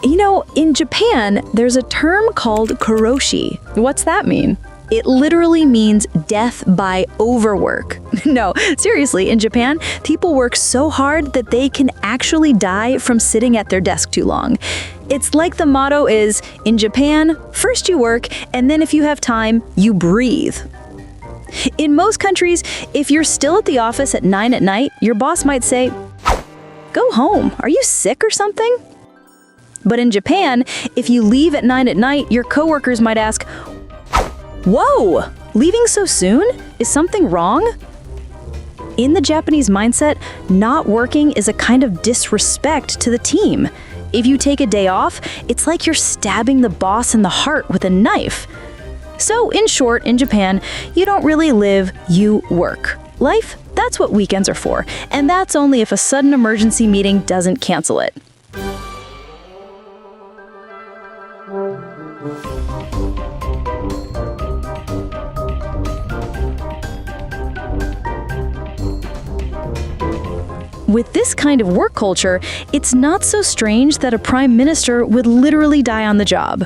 In Japan, there's a term called Karoshi. What's that mean? It literally means death by overwork. No, seriously, in Japan, people work so hard that they can actually die from sitting at their desk too long. It's like the motto is, in Japan, first you work, and then if you have time, you breathe. In most countries, if you're still at the office at 9 at night, your boss might say, "Go home, are you sick or something?" But in Japan, if you leave at 9 at night, your coworkers might ask, "Whoa, leaving so soon? Is something wrong?" In the Japanese mindset, not working is a kind of disrespect to the team. If you take a day off, it's like you're stabbing the boss in the heart with a knife. So, in short, in Japan, you don't really live, you work. Life, that's what weekends are for, and that's only if a sudden emergency meeting doesn't cancel it. With this kind of work culture, it's not so strange that a prime minister would literally die on the job.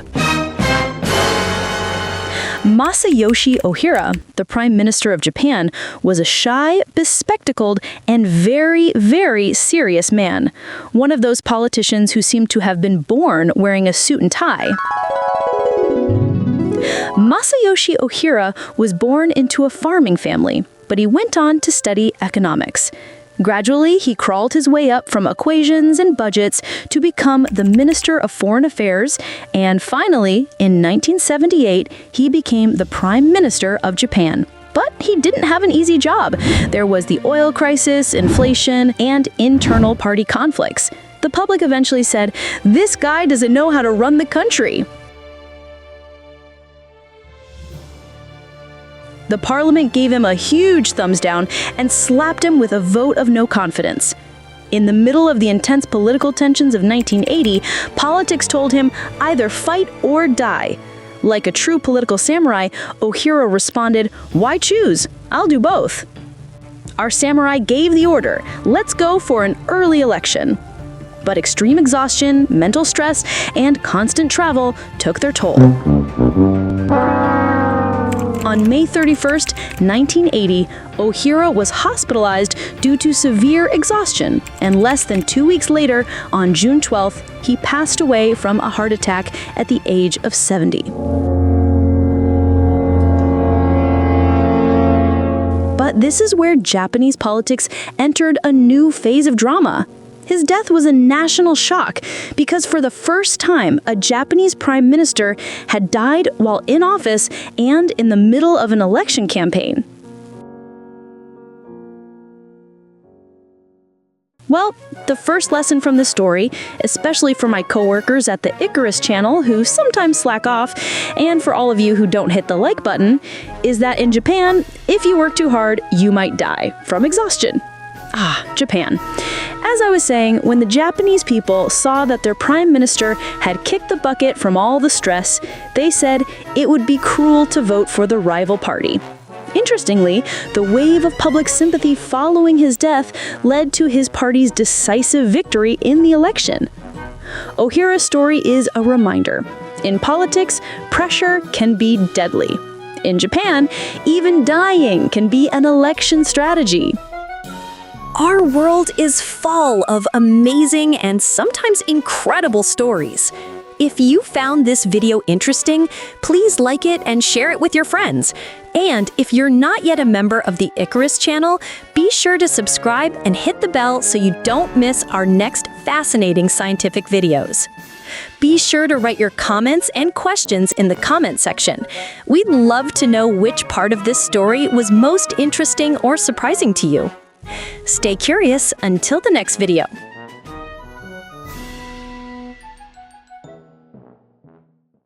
Masayoshi Ōhira, the Prime Minister of Japan, was a shy, bespectacled, and very, very serious man. One of those politicians who seemed to have been born wearing a suit and tie. Masayoshi Ōhira was born into a farming family, but he went on to study economics. Gradually, he crawled his way up from equations and budgets to become the Minister of Foreign Affairs, and finally, in 1978, he became the Prime Minister of Japan. But he didn't have an easy job. There was the oil crisis, inflation, and internal party conflicts. The public eventually said, "This guy doesn't know how to run the country." The parliament gave him a huge thumbs down and slapped him with a vote of no confidence. In the middle of the intense political tensions of 1980, politics told him either fight or die. Like a true political samurai, Ōhira responded, "Why choose? I'll do both." Our samurai gave the order, "Let's go for an early election." But extreme exhaustion, mental stress, and constant travel took their toll. On May 31st, 1980, Ōhira was hospitalized due to severe exhaustion, and less than 2 weeks later, on June 12th, he passed away from a heart attack at the age of 70. But this is where Japanese politics entered a new phase of drama. His death was a national shock because for the first time, a Japanese prime minister had died while in office and in the middle of an election campaign. Well, the first lesson from this story, especially for my coworkers at the Icarus channel who sometimes slack off, and for all of you who don't hit the like button, is that in Japan, if you work too hard, you might die from exhaustion. Japan. As I was saying, when the Japanese people saw that their prime minister had kicked the bucket from all the stress, they said it would be cruel to vote for the rival party. Interestingly, the wave of public sympathy following his death led to his party's decisive victory in the election. Ōhira's story is a reminder. In politics, pressure can be deadly. In Japan, even dying can be an election strategy. Our world is full of amazing and sometimes incredible stories. If you found this video interesting, please like it and share it with your friends. And if you're not yet a member of the Icarus channel, be sure to subscribe and hit the bell so you don't miss our next fascinating scientific videos. Be sure to write your comments and questions in the comment section. We'd love to know which part of this story was most interesting or surprising to you. Stay curious until the next video.